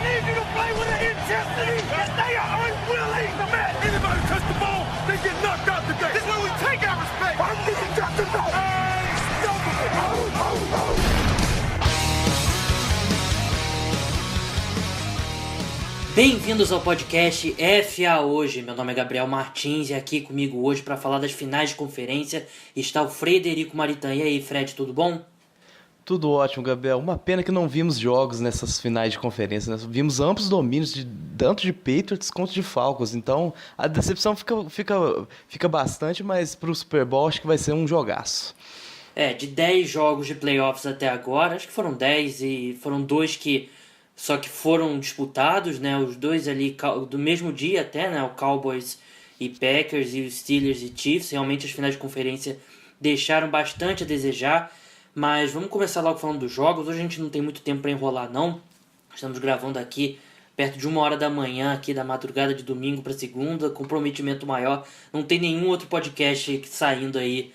need you to play with the intensity that they are unwilling to match. Anybody touch the ball, they get knocked out today. This is where we take our respect. I'm getting got to know. Bem-vindos ao podcast FA Hoje. Meu nome é Gabriel Martins e aqui comigo hoje para falar das finais de conferência está o Frederico Maritan. E aí, Fred, tudo bom? Tudo ótimo, Gabriel. Uma pena que não vimos jogos nessas finais de conferência, né? Vimos amplos domínios tanto de Patriots quanto de Falcons. Então, a decepção fica bastante, mas para o Super Bowl acho que vai ser um jogaço. De 10 jogos de playoffs até agora, acho que foram 10 e foram 2 que foram disputados, né? Os dois ali do mesmo dia até, né? O Cowboys e Packers e os Steelers e Chiefs. Realmente as finais de conferência deixaram bastante a desejar. Mas vamos começar logo falando dos jogos. Hoje a gente não tem muito tempo para enrolar, não. Estamos gravando aqui perto de 1h da manhã, aqui da madrugada de domingo para segunda. Comprometimento maior. Não tem nenhum outro podcast saindo aí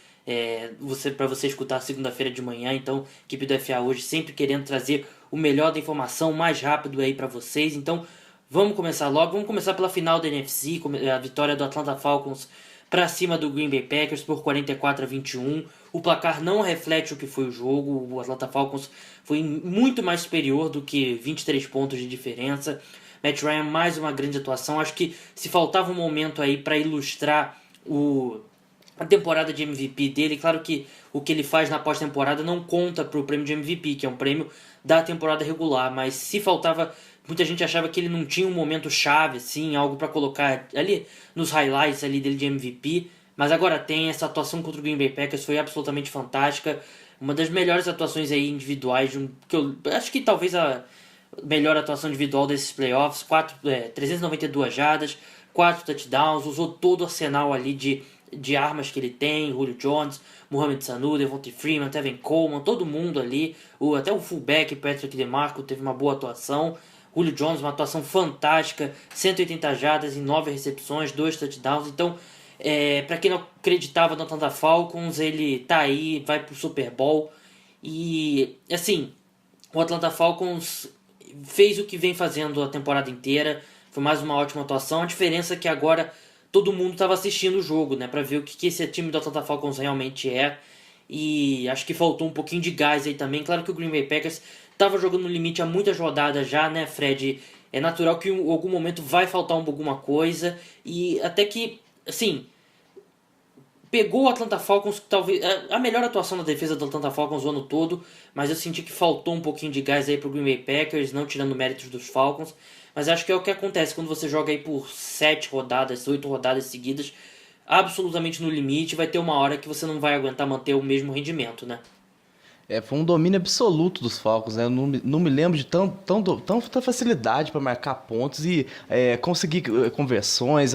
para você escutar segunda-feira de manhã. Então, equipe do FA Hoje sempre querendo trazer o melhor da informação, mais rápido aí para vocês. Então, vamos começar logo. Vamos começar pela final da NFC, a vitória do Atlanta Falcons para cima do Green Bay Packers por 44-21. O placar não reflete o que foi o jogo. O Atlanta Falcons foi muito mais superior do que 23 pontos de diferença. Matt Ryan, mais uma grande atuação. Acho que se faltava um momento aí para ilustrar a temporada de MVP dele, claro que o que ele faz na pós-temporada não conta para o prêmio de MVP, que é um prêmio da temporada regular, mas se faltava, muita gente achava que ele não tinha um momento chave, assim, algo para colocar ali nos highlights ali dele de MVP, mas agora tem. Essa atuação contra o Green Bay Packers foi absolutamente fantástica, uma das melhores atuações aí individuais, que eu acho que talvez a melhor atuação individual desses playoffs. 392 jardas, 4 touchdowns, usou todo o arsenal ali de armas que ele tem. Julio Jones, Mohamed Sanu, Devontae Freeman, Tevin Coleman, todo mundo ali, até o fullback Patrick DeMarco teve uma boa atuação. Julio Jones, uma atuação fantástica, 180 jardas em 9 recepções, 2 touchdowns. Então, para quem não acreditava no Atlanta Falcons, ele tá aí, vai pro Super Bowl. E assim, o Atlanta Falcons fez o que vem fazendo a temporada inteira, foi mais uma ótima atuação. A diferença é que agora todo mundo estava assistindo o jogo, né, para ver o que esse time do Atlanta Falcons realmente é. E acho que faltou um pouquinho de gás aí também. Claro que o Green Bay Packers estava jogando no limite há muitas rodadas já, né, Fred? É natural que em algum momento vai faltar alguma coisa. E até que, assim, pegou o Atlanta Falcons, talvez a melhor atuação da defesa do Atlanta Falcons o ano todo, mas eu senti que faltou um pouquinho de gás aí pro Green Bay Packers, não tirando méritos dos Falcons. Mas acho que é o que acontece quando você joga aí por 7 rodadas, 8 rodadas seguidas, absolutamente no limite. Vai ter uma hora que você não vai aguentar manter o mesmo rendimento, né? Foi um domínio absoluto dos Falcons, né? Eu não me lembro de tanta facilidade para marcar pontos e conseguir conversões,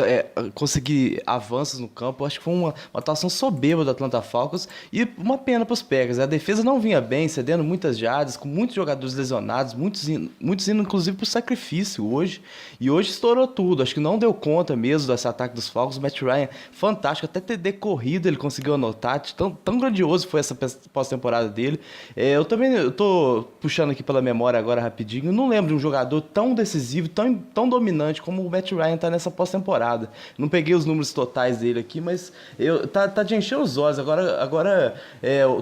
conseguir avanços no campo. Eu acho que foi uma atuação soberba do Atlanta Falcons e uma pena para os Packers. A defesa não vinha bem, cedendo muitas jardas, com muitos jogadores lesionados, muitos indo inclusive para o sacrifício hoje. E hoje estourou tudo. Acho que não deu conta mesmo desse ataque dos Falcons. O Matt Ryan, fantástico, até ter decorrido ele conseguiu anotar. Tão grandioso foi essa pós-temporada dele. Eu tô puxando aqui pela memória agora rapidinho. Eu não lembro de um jogador tão decisivo, tão dominante como o Matt Ryan tá nessa pós-temporada. Não peguei os números totais dele aqui, mas tá de encher os olhos. Agora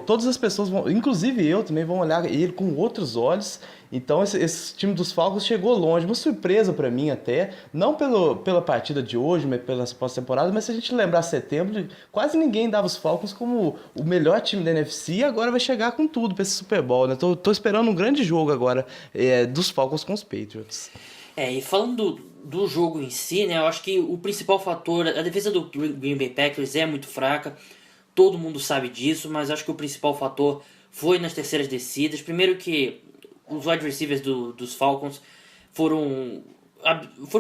todas as pessoas vão, inclusive eu também, vão olhar ele com outros olhos. Então esse time dos Falcons chegou longe, uma surpresa para mim até, não pela partida de hoje, mas pela pós-temporada, mas se a gente lembrar setembro, quase ninguém dava os Falcons como o melhor time da NFC e agora vai chegar com tudo para esse Super Bowl, né? Tô esperando um grande jogo agora dos Falcons com os Patriots. E falando do jogo em si, né, eu acho que o principal fator, a defesa do Green Bay Packers é muito fraca, todo mundo sabe disso, mas acho que o principal fator foi nas terceiras descidas. Primeiro que os wide receivers dos Falcons foram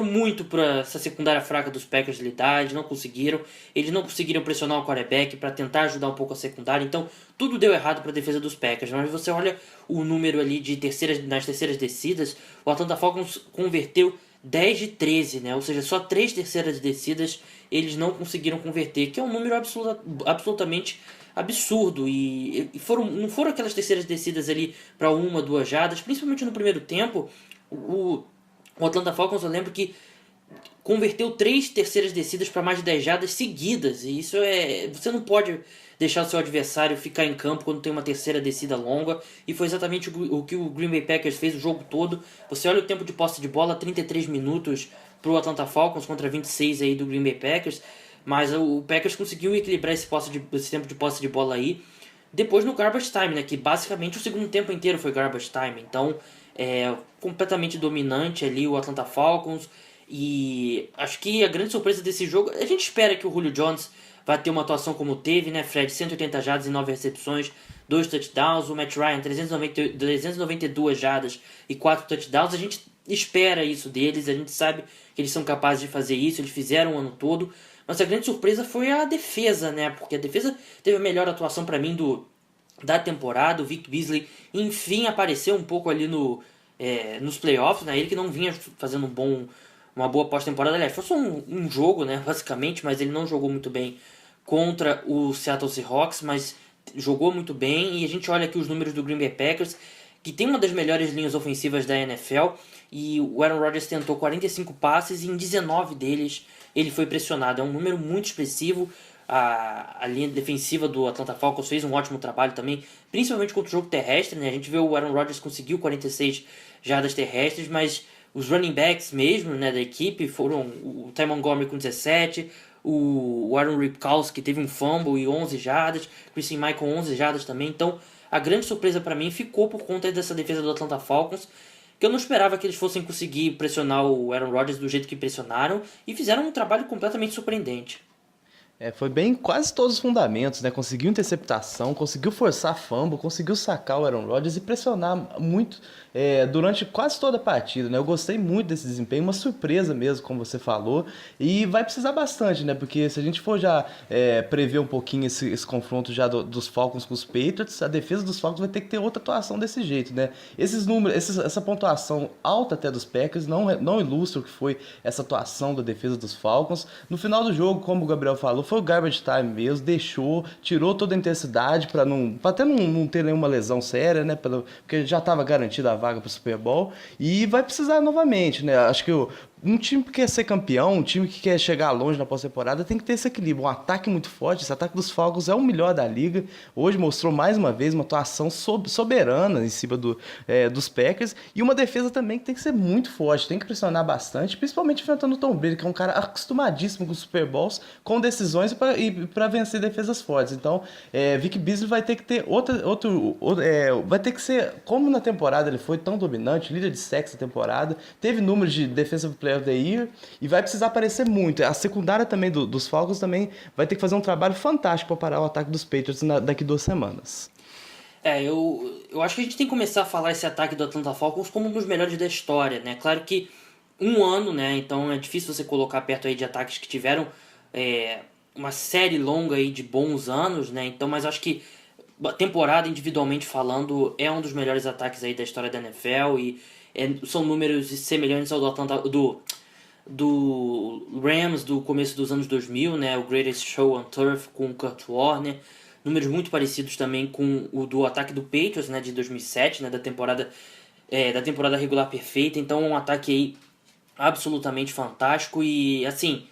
muito para essa secundária fraca dos Packers lidar. Eles não conseguiram pressionar o quarterback para tentar ajudar um pouco a secundária. Então tudo deu errado para a defesa dos Packers. Mas você olha o número ali nas terceiras descidas, o Atlanta Falcons converteu 10 de 13, né? Ou seja, só 3 terceiras descidas eles não conseguiram converter, que é um número absolutamente absurdo. E não foram aquelas terceiras descidas ali para 1, 2 jardas, principalmente no primeiro tempo. O Atlanta Falcons, eu lembro que converteu 3 terceiras descidas para mais de 10 jardas seguidas. E isso você não pode deixar o seu adversário ficar em campo quando tem uma terceira descida longa. E foi exatamente o que o Green Bay Packers fez o jogo todo. Você olha o tempo de posse de bola, 33 minutos para o Atlanta Falcons contra 26 aí do Green Bay Packers. Mas o Packers conseguiu equilibrar esse tempo de posse de bola aí. Depois no garbage time, né, que basicamente o segundo tempo inteiro foi garbage time. Então, completamente dominante ali o Atlanta Falcons. E acho que a grande surpresa desse jogo, a gente espera que o Julio Jones vai ter uma atuação como teve, né? Fred, 180 jardas e 9 recepções, 2 touchdowns. O Matt Ryan, 392 jardas e 4 touchdowns. A gente espera isso deles, a gente sabe que eles são capazes de fazer isso, eles fizeram o ano todo. Mas a grande surpresa foi a defesa, né? Porque a defesa teve a melhor atuação para mim da temporada. O Vic Beasley, enfim, apareceu um pouco ali nos playoffs, né? Ele que não vinha fazendo uma boa pós-temporada. Aliás, foi só um jogo, né? Basicamente, mas ele não jogou muito bem contra o Seattle Seahawks, mas jogou muito bem. E a gente olha aqui os números do Green Bay Packers, que tem uma das melhores linhas ofensivas da NFL. E o Aaron Rodgers tentou 45 passes e em 19 deles ele foi pressionado. É um número muito expressivo. A linha defensiva do Atlanta Falcons fez um ótimo trabalho também, principalmente contra o jogo terrestre, né? A gente vê o Aaron Rodgers conseguiu 46 jardas terrestres, mas os running backs mesmo, né, da equipe foram o Ty Montgomery com 17, o Aaron Ripkowski teve um fumble e 11 jardas, Christian Michael 11 jardas também. Então a grande surpresa para mim ficou por conta dessa defesa do Atlanta Falcons, que eu não esperava que eles fossem conseguir pressionar o Aaron Rodgers do jeito que pressionaram, e fizeram um trabalho completamente surpreendente. Foi bem quase todos os fundamentos, né? Conseguiu interceptação, conseguiu forçar fumble, conseguiu sacar o Aaron Rodgers e pressionar muito durante quase toda a partida, né? Eu gostei muito desse desempenho, uma surpresa mesmo, como você falou, e vai precisar bastante, né? Porque se a gente for já prever um pouquinho esse confronto já dos Falcons com os Patriots, a defesa dos Falcons vai ter que ter outra atuação desse jeito, né? Esses números, essa pontuação alta até dos Packers não ilustra o que foi essa atuação da defesa dos Falcons. No final do jogo, como o Gabriel falou, foi o garbage time mesmo, tirou toda a intensidade para até não ter nenhuma lesão séria, né? Porque já estava garantida a vaga para o Super Bowl e vai precisar novamente, né? Acho que um time que quer ser campeão, um time que quer chegar longe na pós-temporada, tem que ter esse equilíbrio. Um ataque muito forte, esse ataque dos Falcons é o melhor da liga. Hoje mostrou mais uma vez uma atuação soberana em cima dos Packers. E uma defesa também que tem que ser muito forte, tem que pressionar bastante, principalmente enfrentando o Tom Brady, que é um cara acostumadíssimo com Super Bowls, com decisões e para vencer defesas fortes. Então, Vic Beasley vai ter que ter vai ter que ser, como na temporada ele foi tão dominante, líder de sacks na temporada, teve números de Defensive Player of the Year e vai precisar aparecer muito. A secundária também dos Falcons também vai ter que fazer um trabalho fantástico para parar o ataque dos Patriots daqui 2 semanas. Eu acho que a gente tem que começar a falar esse ataque do Atlanta Falcons como um dos melhores da história, né? Claro que um ano, né? Então é difícil você colocar perto aí de ataques que tiveram uma série longa aí de bons anos, né? Então, mas acho que a temporada, individualmente falando, é um dos melhores ataques aí da história da NFL e são números semelhantes ao do Rams do começo dos anos 2000, né? O Greatest Show on Turf com o Kurt Warner. Números muito parecidos também com o do ataque do Patriots, né? De 2007, né? Da temporada regular perfeita. Então, um ataque aí absolutamente fantástico. E, assim,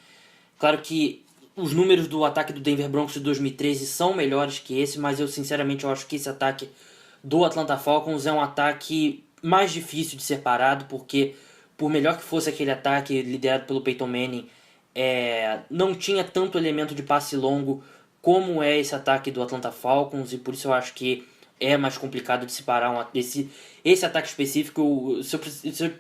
claro que os números do ataque do Denver Broncos de 2013 são melhores que esse, mas eu sinceramente acho que esse ataque do Atlanta Falcons é um ataque mais difícil de ser parado, porque por melhor que fosse aquele ataque liderado pelo Peyton Manning, não tinha tanto elemento de passe longo como é esse ataque do Atlanta Falcons, e por isso eu acho que é mais complicado de se parar esse ataque específico. Se eu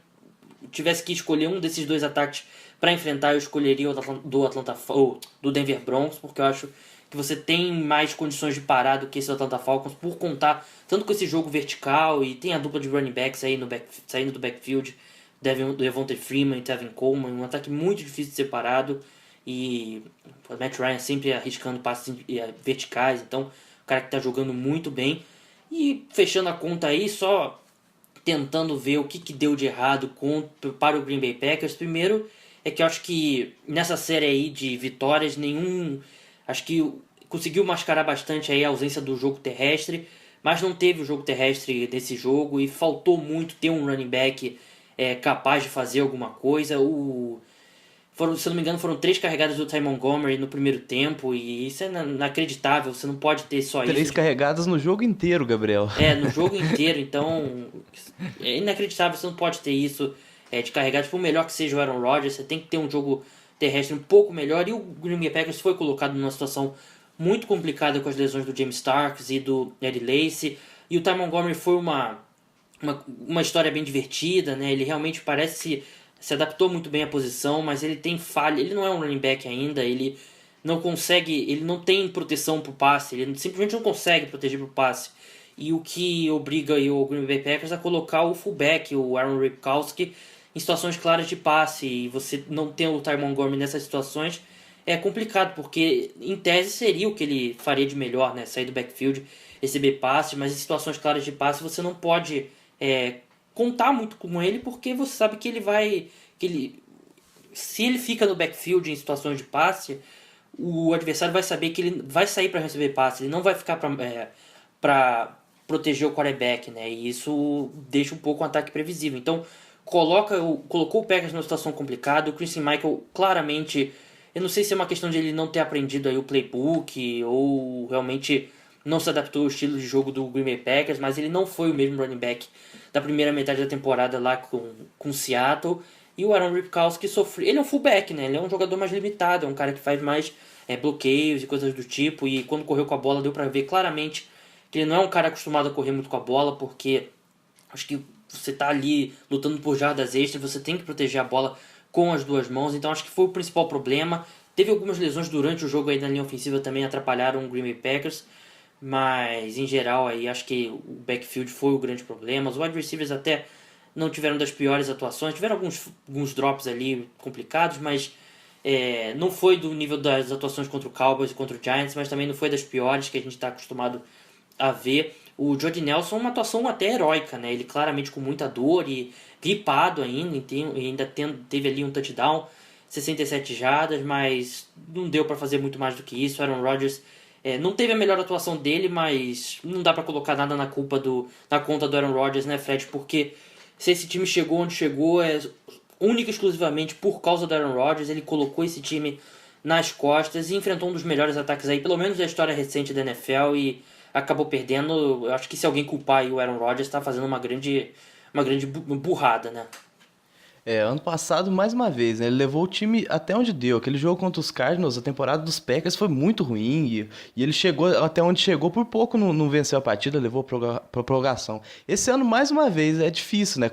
tivesse que escolher um desses dois ataques para enfrentar, eu escolheria o do Denver Broncos, porque eu acho que você tem mais condições de parar do que esse do Atlanta Falcons, por contar tanto com esse jogo vertical, e tem a dupla de running backs aí saindo do backfield, Devonta Freeman e Tevin Coleman, um ataque muito difícil de ser parado, e o Matt Ryan sempre arriscando passes verticais, então o cara que está jogando muito bem. E fechando a conta aí, só tentando ver o que deu de errado para o Green Bay Packers. Primeiro é que eu acho que nessa série aí de vitórias, acho que conseguiu mascarar bastante aí a ausência do jogo terrestre, mas não teve o jogo terrestre nesse jogo e faltou muito ter um running back capaz de fazer alguma coisa. Se eu não me engano, foram 3 carregadas do Ty Montgomery no primeiro tempo, e isso é inacreditável. Você não pode ter só 3 isso. carregadas no jogo inteiro, Gabriel. No jogo inteiro, então é inacreditável, você não pode ter isso de carregadas. Por melhor que seja o Aaron Rodgers, você tem que ter um jogo terrestre um pouco melhor, e o Green Bay Packers foi colocado numa situação muito complicada com as lesões do James Starks e do Eddie Lacy, e o Ty Montgomery foi uma história bem divertida, né? Ele realmente parece se adaptou muito bem à posição, mas ele tem falha, ele não é um running back ainda, ele não consegue, ele não tem proteção pro passe, ele simplesmente não consegue proteger pro passe. E o que obriga o Green Bay Packers a colocar o fullback, o Aaron Ripkowski, em situações claras de passe, e você não ter o Ty Montgomery nessas situações é complicado, porque em tese seria o que ele faria de melhor, né? Sair do backfield, receber passe, mas em situações claras de passe você não pode contar muito com ele, porque você sabe que ele vai... se ele fica no backfield em situações de passe, o adversário vai saber que ele vai sair para receber passe, ele não vai ficar para proteger o quarterback, né? E isso deixa um pouco o ataque previsível. Então, colocou o Packers numa situação complicada. O Christian Michael, claramente, eu não sei se é uma questão de ele não ter aprendido aí o playbook ou realmente não se adaptou ao estilo de jogo do Green Bay Packers, mas ele não foi o mesmo running back da primeira metade da temporada lá com Seattle. E o Aaron Ripkowski sofreu. Ele é um fullback, né? Ele é um jogador mais limitado, é um cara que faz mais bloqueios e coisas do tipo. E quando correu com a bola, deu pra ver claramente que ele não é um cara acostumado a correr muito com a bola, porque acho que você tá ali lutando por jardas extras, você tem que proteger a bola com as duas mãos. Então acho que foi o principal problema. Teve algumas lesões durante o jogo aí na linha ofensiva, também atrapalharam o Green Bay Packers. Mas em geral aí acho que o backfield foi o grande problema. Os wide receivers até não tiveram das piores atuações, tiveram alguns drops ali complicados, mas não foi do nível das atuações contra o Cowboys e contra o Giants, mas também não foi das piores que a gente está acostumado a ver. O Jordy Nelson, uma atuação até heróica, né? Ele claramente com muita dor e gripado ainda teve ali um touchdown, 67 jardas, mas não deu para fazer muito mais do que isso. Aaron Rodgers não teve a melhor atuação dele, mas não dá para colocar nada na conta do Aaron Rodgers, né, Fred? Porque se esse time chegou onde chegou, é única e exclusivamente por causa do Aaron Rodgers. Ele colocou esse time nas costas e enfrentou um dos melhores ataques aí, pelo menos da história recente da NFL, e acabou perdendo. Eu acho que se alguém culpar aí o Aaron Rodgers, está fazendo uma grande burrada, né? Ano passado, mais uma vez, né, ele levou o time até onde deu. Aquele jogo contra os Cardinals, a temporada dos Packers foi muito ruim e ele chegou até onde chegou, por pouco não venceu a partida, levou para prorrogação. Esse ano, mais uma vez, é difícil, né?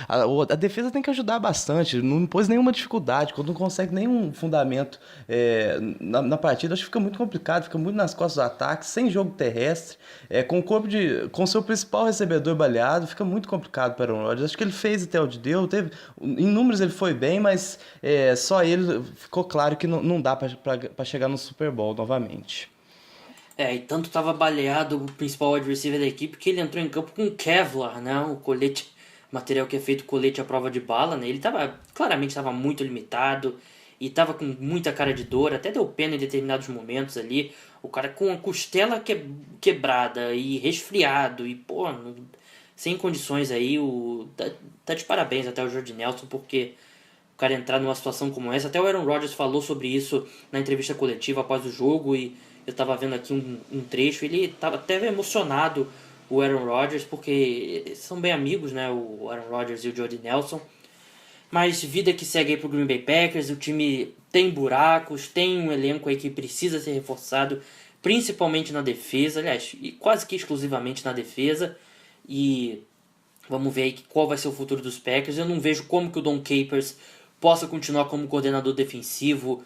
A defesa tem que ajudar bastante, não pôs nenhuma dificuldade, quando não consegue nenhum fundamento na partida, acho que fica muito complicado, fica muito nas costas do ataque, sem jogo terrestre, com seu principal recebedor baleado, fica muito complicado para o Aaron Rodgers. Acho que ele fez até onde deu, em números ele foi bem, mas só ele ficou claro que não dá para chegar no Super Bowl novamente. E tanto estava baleado o principal wide receiver da equipe que ele entrou em campo com Kevlar, né? O colete, material que é feito colete à prova de bala, né? Ele claramente estava muito limitado e estava com muita cara de dor, até deu pena em determinados momentos ali. O cara com a costela quebrada e resfriado e, sem condições aí. Tá de parabéns até o Jordy Nelson, porque o cara entrar numa situação como essa. Até o Aaron Rodgers falou sobre isso na entrevista coletiva após o jogo, e eu tava vendo aqui um trecho. Ele tava até emocionado, o Aaron Rodgers, porque são bem amigos, né? O Aaron Rodgers e o Jordy Nelson. Mas vida que segue aí pro Green Bay Packers. O time tem buracos, tem um elenco aí que precisa ser reforçado, principalmente na defesa, aliás, e quase que exclusivamente na defesa. E vamos ver aí qual vai ser o futuro dos Packers. Eu não vejo como que o Dom Capers possa continuar como coordenador defensivo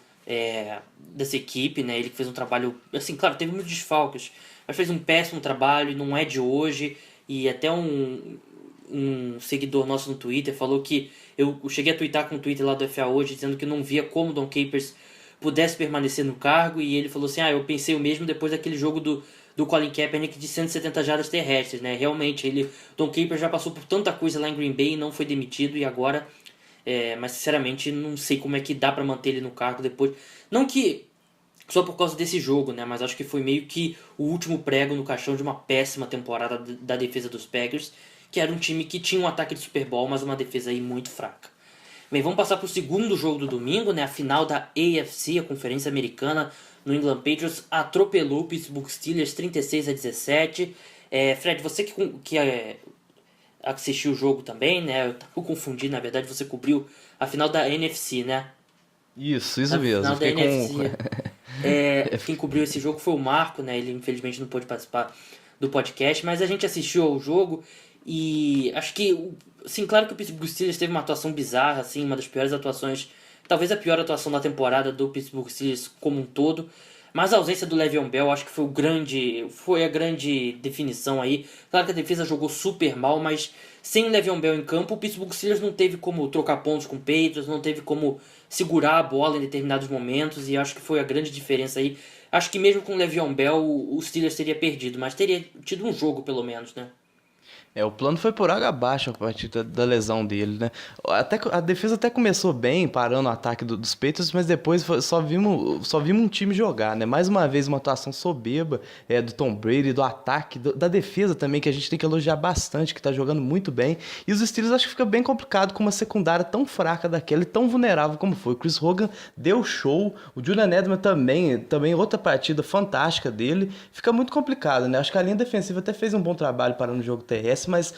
dessa equipe, né? Ele que fez um trabalho, assim, claro, teve muitos desfalques, mas fez um péssimo trabalho, não é de hoje. E até um seguidor nosso no Twitter falou que eu cheguei a twittar com o Twitter lá do FA hoje, dizendo que não via como o Dom Capers pudesse permanecer no cargo, e ele falou assim, eu pensei o mesmo depois daquele jogo do Colin Kaepernick de 170 jardas terrestres, né? Realmente, Dom Capers já passou por tanta coisa lá em Green Bay e não foi demitido, e agora, mas sinceramente não sei como é que dá pra manter ele no cargo depois. Não que só por causa desse jogo, né? Mas acho que foi meio que o último prego no caixão de uma péssima temporada da defesa dos Packers, que era um time que tinha um ataque de Super Bowl, mas uma defesa aí muito fraca. Bem, vamos passar para o segundo jogo do domingo, né? A final da AFC, a Conferência Americana. New England Patriots atropelou o Pittsburgh Steelers 36-17. Fred, você que assistiu o jogo também, né? Eu tava confundindo, na verdade, você cobriu a final da NFC, né? Isso Na mesmo. final da Fiquei NFC. Quem cobriu esse jogo foi o Marco, né? Ele infelizmente não pôde participar do podcast, mas a gente assistiu ao jogo e acho que, assim, claro que o Pittsburgh Steelers teve uma atuação bizarra, assim, uma das piores atuações, talvez a pior atuação da temporada do Pittsburgh Steelers como um todo, mas a ausência do Le'Veon Bell acho que foi a grande definição aí. Claro que a defesa jogou super mal, mas sem o Le'Veon Bell em campo, o Pittsburgh Steelers não teve como trocar pontos com o Patriots, não teve como segurar a bola em determinados momentos, e acho que foi a grande diferença aí. Acho que mesmo com o Le'Veon Bell, o Steelers teria perdido, mas teria tido um jogo pelo menos, né? O plano foi por água abaixo a partir da lesão dele, né? A defesa até começou bem, parando o ataque dos Patriots, mas depois só vimos um time jogar, né? Mais uma vez uma atuação soberba do Tom Brady, do ataque, da defesa também, que a gente tem que elogiar bastante, que tá jogando muito bem. E os Steelers acho que fica bem complicado com uma secundária tão fraca daquela e tão vulnerável como foi. O Chris Hogan deu show, o Julian Edelman também outra partida fantástica dele. Fica muito complicado, né? Acho que a linha defensiva até fez um bom trabalho parando o jogo terrestre, mas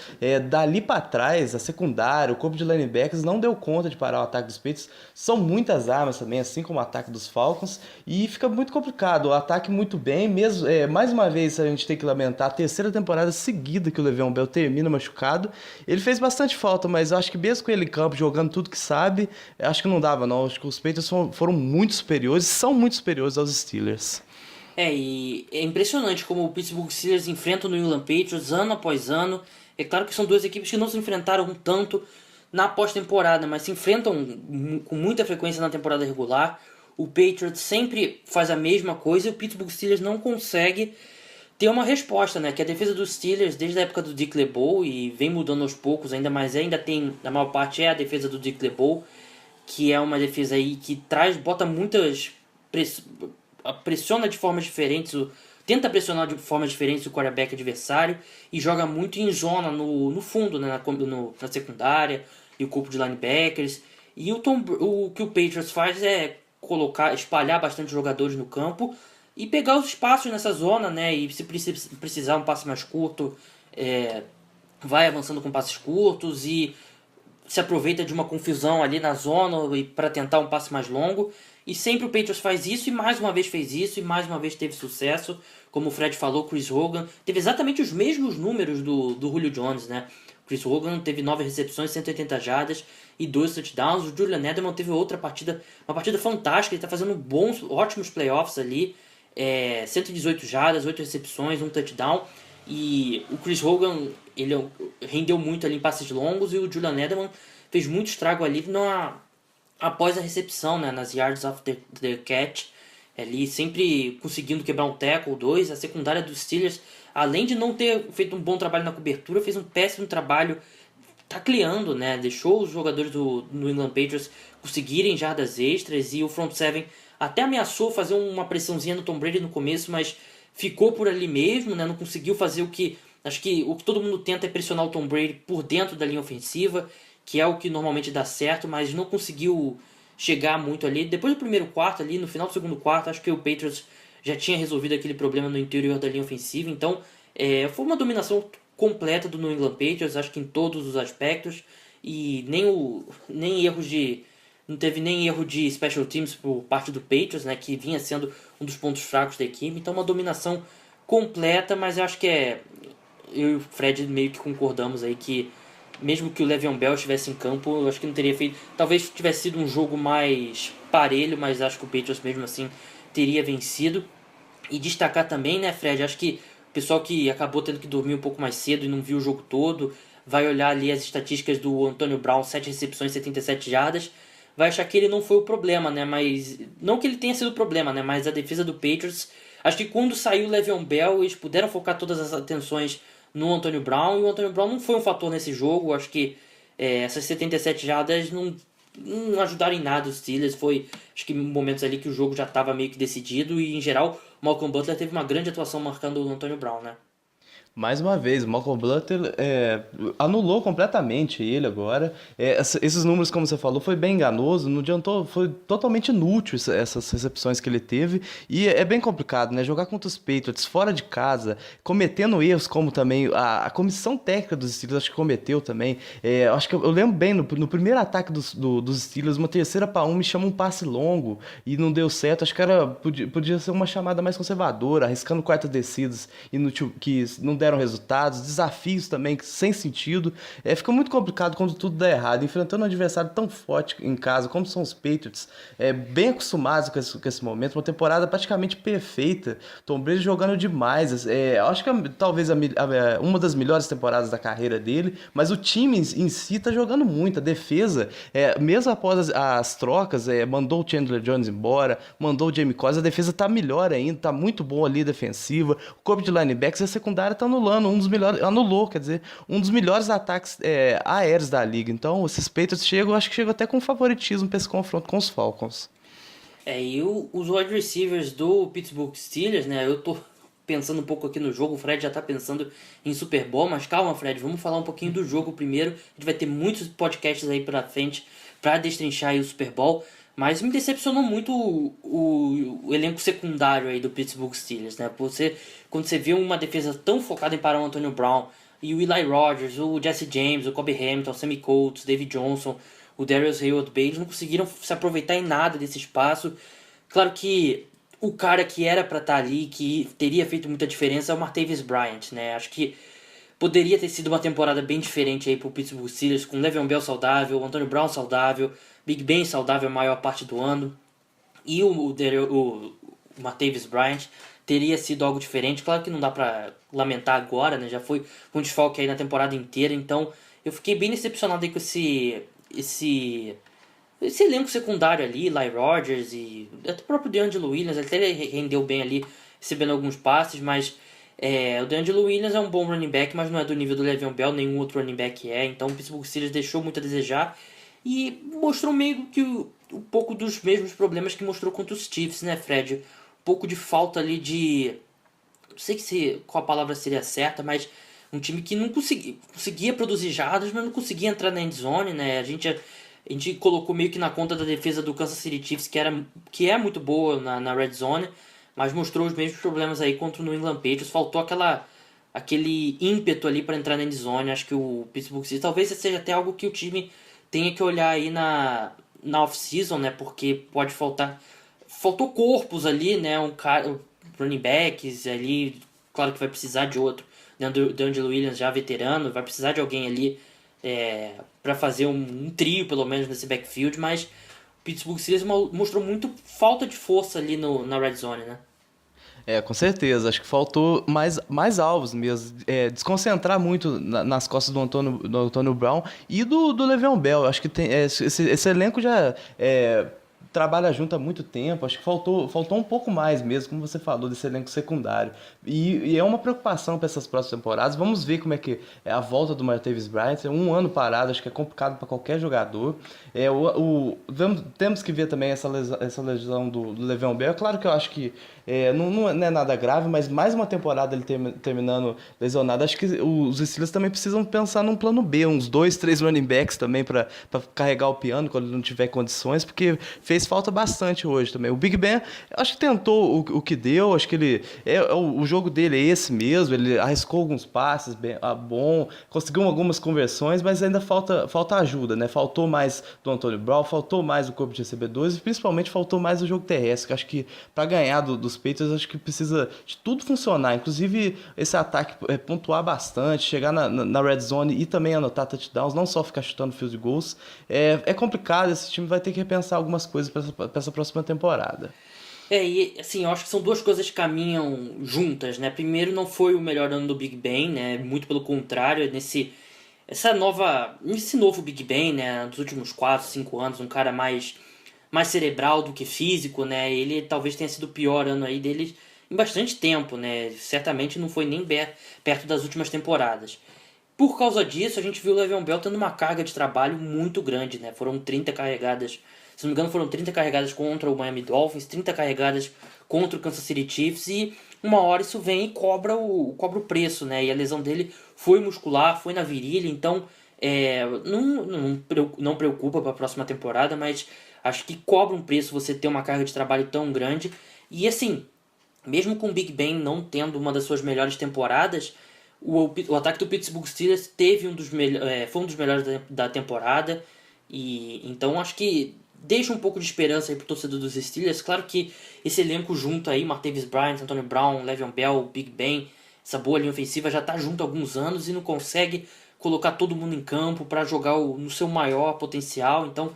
dali para trás, a secundária, o corpo de linebackers não deu conta de parar o ataque dos Patriots. São muitas armas também, assim como o ataque dos Falcons, e fica muito complicado. O ataque muito bem, mesmo mais uma vez a gente tem que lamentar a terceira temporada seguida que o Le'Veon Bell termina machucado. Ele fez bastante falta, mas eu acho que mesmo com ele em campo, jogando tudo que sabe, acho que não dava não. Acho que os Patriots foram muito superiores, são muito superiores aos Steelers. E é impressionante como o Pittsburgh Steelers enfrenta o New England Patriots ano após ano. É claro que são duas equipes que não se enfrentaram tanto na pós-temporada, mas se enfrentam com muita frequência na temporada regular. O Patriots sempre faz a mesma coisa e o Pittsburgh Steelers não consegue ter uma resposta, né? Que a defesa dos Steelers, desde a época do Dick LeBeau, e vem mudando aos poucos ainda, mas ainda tem, na maior parte, a defesa do Dick LeBeau, que é uma defesa aí que bota muitas... pressiona de formas diferentes, tenta pressionar de formas diferentes o quarterback adversário e joga muito em zona no fundo, né, na secundária e o corpo de linebackers. E o que o Patriots faz é espalhar bastante jogadores no campo e pegar os espaços nessa zona, né, e se precisar um passe mais curto, vai avançando com passes curtos e se aproveita de uma confusão ali na zona e para tentar um passe mais longo. E sempre o Patriots faz isso e mais uma vez fez isso e mais uma vez teve sucesso. Como o Fred falou, Chris Hogan teve exatamente os mesmos números do Julio Jones, né? Chris Hogan teve 9 recepções, 180 jardas e 2 touchdowns. O Julian Edelman teve uma partida fantástica. Ele está fazendo ótimos playoffs ali. 118 jardas, 8 recepções, 1 touchdown. E o Chris Hogan ele rendeu muito ali em passes longos e o Julian Edelman fez muito estrago ali após a recepção, né, nas yards after the catch, ali sempre conseguindo quebrar um tackle ou dois. A secundária dos Steelers, além de não ter feito um bom trabalho na cobertura, fez um péssimo trabalho tacleando, né, deixou os jogadores do New England Patriots conseguirem jardas extras e o front seven até ameaçou fazer uma pressãozinha no Tom Brady no começo, mas ficou por ali mesmo, né, não conseguiu fazer acho que o que todo mundo tenta é pressionar o Tom Brady por dentro da linha ofensiva, que é o que normalmente dá certo, mas não conseguiu chegar muito ali. Depois do primeiro quarto ali, no final do segundo quarto, acho que o Patriots já tinha resolvido aquele problema no interior da linha ofensiva, então foi uma dominação completa do New England Patriots, acho que em todos os aspectos, e não teve nem erro de special teams por parte do Patriots, né, que vinha sendo um dos pontos fracos da equipe, então uma dominação completa, mas eu acho que eu e o Fred meio que concordamos aí que mesmo que o Le'Veon Bell estivesse em campo, eu acho que não teria feito... Talvez tivesse sido um jogo mais parelho, mas acho que o Patriots mesmo assim teria vencido. E destacar também, né, Fred, acho que o pessoal que acabou tendo que dormir um pouco mais cedo e não viu o jogo todo, vai olhar ali as estatísticas do Antonio Brown, 7 recepções, 77 jardas, vai achar que ele não foi o problema, né, mas... Não que ele tenha sido o problema, né, mas a defesa do Patriots... Acho que quando saiu o Le'Veon Bell, eles puderam focar todas as atenções no Antonio Brown, e o Antonio Brown não foi um fator nesse jogo. Acho que essas 77 jardas não ajudaram em nada os Steelers. Acho que momentos ali que o jogo já estava meio que decidido, e em geral o Malcolm Butler teve uma grande atuação marcando o Antonio Brown, né? Mais uma vez, o Malcolm Butler anulou completamente ele agora. Esses números, como você falou, foi bem enganoso, não adiantou, foi totalmente inútil essas recepções que ele teve. E é bem complicado, né? Jogar contra os Patriots fora de casa, cometendo erros, como também a comissão técnica dos Steelers acho que cometeu também. Acho que eu lembro bem, no primeiro ataque dos Steelers, uma 3ª para 1 me chama um passe longo e não deu certo. Acho que podia ser uma chamada mais conservadora, arriscando quartas descidas que não deram resultados, desafios também sem sentido. Fica muito complicado quando tudo dá errado. Enfrentando um adversário tão forte em casa como são os Patriots, bem acostumados com esse momento, uma temporada praticamente perfeita. Tom Brady jogando demais. Acho que talvez uma das melhores temporadas da carreira dele, mas o time em si tá jogando muito. A defesa, mesmo após as trocas, mandou o Chandler Jones embora, mandou o Jamie Collins, a defesa tá melhor ainda, tá muito boa ali defensiva. O corpo de linebackers e a secundária tá anulando um dos melhores ataques aéreos da liga. Então, esses Patriots acho que chegam até com favoritismo para esse confronto com os Falcons. E os wide receivers do Pittsburgh Steelers, né? Eu tô pensando um pouco aqui no jogo, o Fred já tá pensando em Super Bowl, mas calma, Fred, vamos falar um pouquinho do jogo primeiro. A gente vai ter muitos podcasts aí pela frente pra destrinchar aí o Super Bowl, mas me decepcionou muito o elenco secundário aí do Pittsburgh Steelers, né? Quando você vê uma defesa tão focada em parar o Antonio Brown, e o Eli Rogers, o Jesse James, o Kobe Hamilton, o Sammy Coates, o David Johnson, o Darius Heyward-Bey, não conseguiram se aproveitar em nada desse espaço. Claro que o cara que era pra estar ali, que teria feito muita diferença, é o Martavis Bryant, né? Acho que poderia ter sido uma temporada bem diferente aí pro Pittsburgh Steelers, com Le'Veon Bell saudável, o Antonio Brown saudável, Big Ben saudável a maior parte do ano, e o Martavis Bryant teria sido algo diferente. Claro que não dá pra lamentar agora, né? Já foi um desfalque aí na temporada inteira, então eu fiquei bem decepcionado aí com esse elenco secundário ali, Eli Rogers e até o próprio DeAngelo Williams, até ele rendeu bem ali, recebendo alguns passes, mas o DeAngelo Williams é um bom running back, mas não é do nível do Le'Veon Bell, nenhum outro running back então o Pittsburgh Steelers deixou muito a desejar e mostrou meio que um pouco dos mesmos problemas que mostrou contra os Chiefs, né, Fred? Um pouco de falta ali de... não sei qual a palavra seria certa, mas um time que não conseguia produzir jardas, mas não conseguia entrar na endzone, né? A gente colocou meio que na conta da defesa do Kansas City Chiefs, que é muito boa na red zone, mas mostrou os mesmos problemas aí contra o New England Patriots. Faltou aquele ímpeto ali para entrar na endzone. Acho que o Pittsburgh Steelers talvez seja até algo que o time tenha que olhar aí na off-season, né? Porque pode faltou corpos ali, né? Running backs ali, claro que vai precisar de outro. DeAngelo Williams já veterano, vai precisar de alguém ali para fazer um trio pelo menos nesse backfield, mas o Pittsburgh Steelers mostrou muito falta de força ali na red zone, né? Com certeza. Acho que faltou mais alvos mesmo. Desconcentrar muito nas costas do Antonio Brown e do Le'Veon Bell. Acho que esse elenco já trabalha junto há muito tempo. Acho que faltou um pouco mais mesmo, como você falou, desse elenco secundário. E é uma preocupação para essas próximas temporadas. Vamos ver como é que é a volta do Martavis Bryant. É um ano parado, acho que é complicado para qualquer jogador. Temos que ver também essa lesão do Le'Veon Bell. Claro que eu acho que não é nada grave, mas mais uma temporada ele terminando lesionado. Acho que os Steelers também precisam pensar num plano B, uns 2, 3 running backs também para carregar o piano quando ele não tiver condições, porque fez falta bastante hoje também. O Big Ben, acho que tentou o que deu, acho que o jogo dele é esse mesmo, ele arriscou alguns passes bom, conseguiu algumas conversões, mas ainda falta ajuda, né? Faltou mais do Antonio Brown, faltou mais do corpo de recebedores e principalmente faltou mais do jogo terrestre. Acho que para ganhar dos Patriots, acho que precisa de tudo funcionar, inclusive esse ataque pontuar bastante, chegar na red zone e também anotar touchdowns, não só ficar chutando field goals. É complicado, esse time vai ter que repensar algumas coisas para essa próxima temporada. E assim, eu acho que são duas coisas que caminham juntas, né? Primeiro, não foi o melhor ano do Big Ben, né? Muito pelo contrário, nesse novo Big Ben, né? Nos últimos 4, 5 anos, um cara mais cerebral do que físico, né? Ele talvez tenha sido o pior ano aí dele em bastante tempo, né? Certamente não foi nem perto das últimas temporadas. Por causa disso, a gente viu o Le'Veon Bell tendo uma carga de trabalho muito grande, né? Foram 30 carregadas, se não me engano, foram 30 carregadas contra o Miami Dolphins, 30 carregadas contra o Kansas City Chiefs e uma hora isso vem e cobra o preço, né? E a lesão dele foi muscular, foi na virilha, então não preocupa para a próxima temporada, mas acho que cobra um preço você ter uma carga de trabalho tão grande. E assim, mesmo com o Big Ben não tendo uma das suas melhores temporadas, o ataque do Pittsburgh Steelers foi um dos melhores da temporada. E então acho que deixa um pouco de esperança aí pro torcedor dos Steelers. Claro que esse elenco junto aí, Martavis Bryant, Antonio Brown, Le'Veon Bell, Big Ben, essa boa linha ofensiva já tá junto há alguns anos e não consegue colocar todo mundo em campo para jogar no seu maior potencial. Então,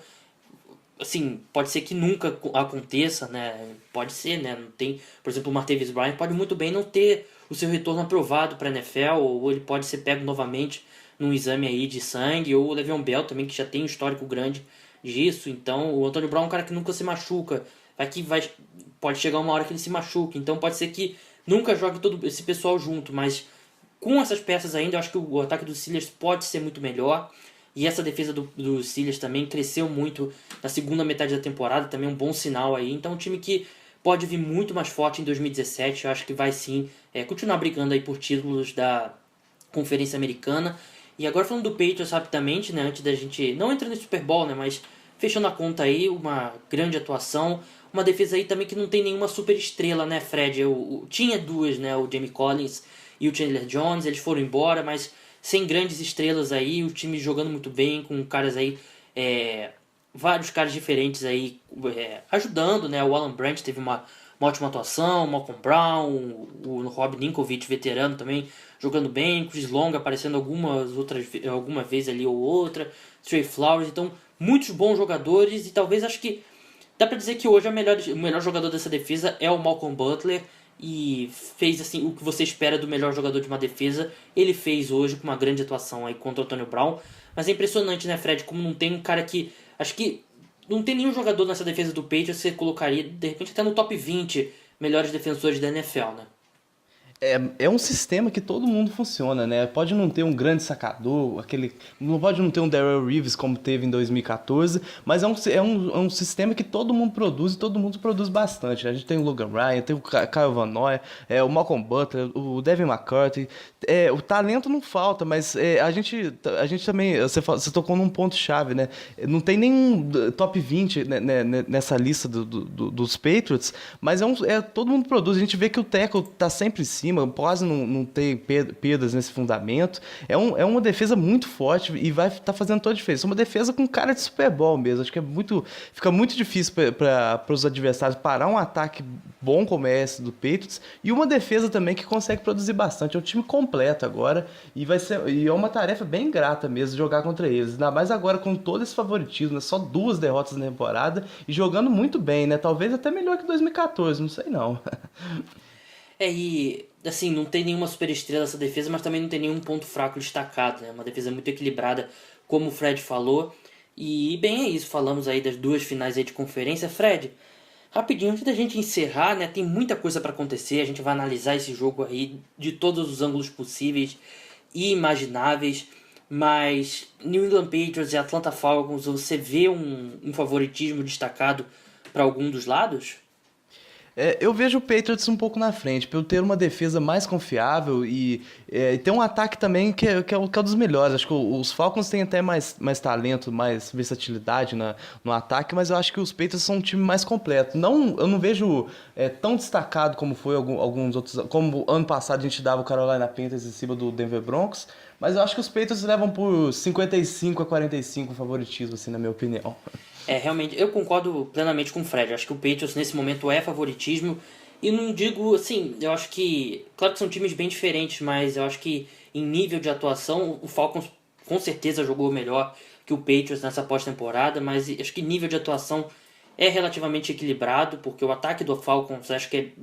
assim, pode ser que nunca aconteça, né? Pode ser, né? Não tem, por exemplo, o Martavis Bryant pode muito bem não ter o seu retorno aprovado para a NFL, ou ele pode ser pego novamente num exame aí de sangue, ou o Le'Veon Bell também, que já tem um histórico grande disso. Então, o Antonio Brown é um cara que nunca se machuca. Pode chegar uma hora que ele se machuca. Então, pode ser que nunca jogue todo esse pessoal junto, mas com essas peças ainda, eu acho que o ataque dos Steelers pode ser muito melhor. E essa defesa dos Steelers também cresceu muito na segunda metade da temporada, também um bom sinal aí. Então, um time que pode vir muito mais forte em 2017, eu acho que vai sim continuar brigando aí por títulos da Conferência Americana. E agora falando do Patriots rapidamente, né, antes da gente não entrar no Super Bowl, né, mas fechando a conta aí, uma grande atuação, uma defesa aí também que não tem nenhuma super estrela, né, Fred? Tinha duas, né, o Jamie Collins e o Chandler Jones, eles foram embora, mas sem grandes estrelas aí, o time jogando muito bem, com caras aí, vários caras diferentes aí ajudando, né? O Alan Branch teve uma ótima atuação, o Malcolm Brown, o Rob Ninkovich, veterano também, jogando bem, Chris Long aparecendo alguma vez ali ou outra, Trey Flowers, então muitos bons jogadores e talvez acho que dá pra dizer que hoje o melhor jogador dessa defesa é o Malcolm Butler e fez assim o que você espera do melhor jogador de uma defesa, ele fez hoje com uma grande atuação aí contra o Antonio Brown, mas é impressionante, né, Fred, como não tem um cara que acho que não tem nenhum jogador nessa defesa do Patriots que você colocaria, de repente, até no top 20 melhores defensores da NFL, né? É um sistema que todo mundo funciona, né? Pode não ter um grande sacador, não pode não ter um Darrell Reeves como teve em 2014, mas é um sistema que todo mundo produz e todo mundo produz bastante, né? A gente tem o Logan Ryan, tem o Kyle Van Noy, o Malcolm Butler, o Devin McCourty. O talento não falta, mas a gente também, você tocou num ponto-chave, né? Não tem nenhum top 20 nessa lista dos Patriots, mas todo mundo produz. A gente vê que o tackle tá sempre em cima, quase não tem perdas nesse fundamento. É uma defesa muito forte e vai estar fazendo toda a diferença. É uma defesa com cara de Super Bowl mesmo. Acho que fica muito difícil para os adversários parar um ataque bom como é esse do Patriots e uma defesa também que consegue produzir bastante. É um time completo agora e é uma tarefa bem ingrata mesmo jogar contra eles. Ainda mais agora com todo esse favoritismo, né? Só 2 derrotas na temporada e jogando muito bem, né? Talvez até melhor que 2014, não sei não. E assim, não tem nenhuma superestrela essa defesa, mas também não tem nenhum ponto fraco destacado, né? Uma defesa muito equilibrada, como o Fred falou. E bem, é isso, falamos aí das 2 finais aí de conferência. Fred, rapidinho, antes da gente encerrar, né? Tem muita coisa para acontecer, a gente vai analisar esse jogo aí de todos os ângulos possíveis e imagináveis. Mas New England Patriots e Atlanta Falcons, você vê um favoritismo destacado para algum dos lados? Eu vejo o Patriots um pouco na frente, por ter uma defesa mais confiável e ter um ataque também que é um dos melhores. Acho que os Falcons têm até mais talento, mais versatilidade no ataque, mas eu acho que os Patriots são um time mais completo. Eu não vejo tão destacado como foi alguns outros. Como ano passado a gente dava o Carolina Panthers em cima do Denver Broncos, mas eu acho que os Patriots levam por 55-45 favoritismo, assim, na minha opinião. Realmente, eu concordo plenamente com o Fred. Eu acho que o Patriots nesse momento é favoritismo. E não digo assim, eu acho que. Claro que são times bem diferentes, mas eu acho que em nível de atuação, o Falcons com certeza jogou melhor que o Patriots nessa pós-temporada, mas acho que nível de atuação é relativamente equilibrado, porque o ataque do Falcons acho que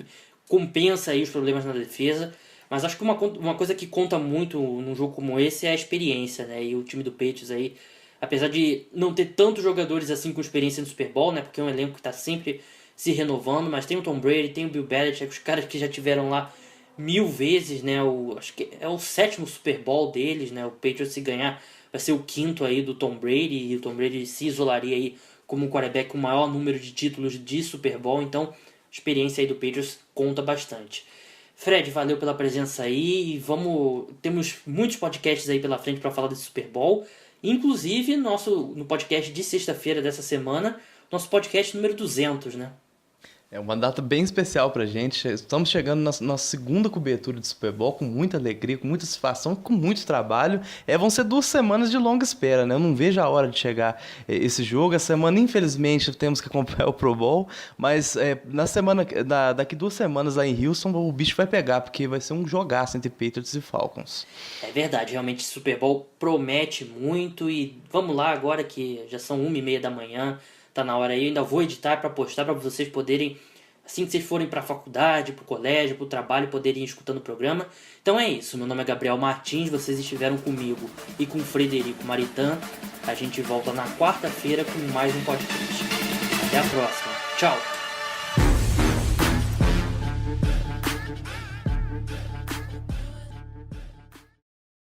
compensa aí os problemas na defesa. Mas acho que uma coisa que conta muito num jogo como esse é a experiência, né? E o time do Patriots aí, apesar de não ter tantos jogadores assim com experiência no Super Bowl, né? Porque é um elenco que está sempre se renovando, mas tem o Tom Brady, tem o Bill Belichick, os caras que já tiveram lá 1000 vezes, né? Acho que é o 7º Super Bowl deles, né? O Patriots, se ganhar, vai ser o 5º aí do Tom Brady, e o Tom Brady se isolaria aí como um quarterback com o maior número de títulos de Super Bowl, então a experiência aí do Patriots conta bastante. Fred, valeu pela presença aí. Temos muitos podcasts aí pela frente para falar desse Super Bowl. Inclusive, no podcast de sexta-feira dessa semana, nosso podcast número 200, né? É uma data bem especial pra gente. Estamos chegando na nossa segunda cobertura de Super Bowl com muita alegria, com muita satisfação, com muito trabalho. Vão ser 2 semanas de longa espera, né? Eu não vejo a hora de chegar esse jogo. A semana, infelizmente, temos que acompanhar o Pro Bowl, mas daqui 2 semanas lá em Houston, o bicho vai pegar, porque vai ser um jogaço entre Patriots e Falcons. É verdade, realmente Super Bowl promete muito e vamos lá agora que já são 1h30 da manhã. Tá na hora aí, eu ainda vou editar para postar para vocês poderem, assim que vocês forem para a faculdade, para o colégio, para o trabalho, poderem ir escutando o programa. Então é isso, meu nome é Gabriel Martins, vocês estiveram comigo e com o Frederico Maritan. A gente volta na quarta-feira com mais um podcast. Até a próxima, tchau!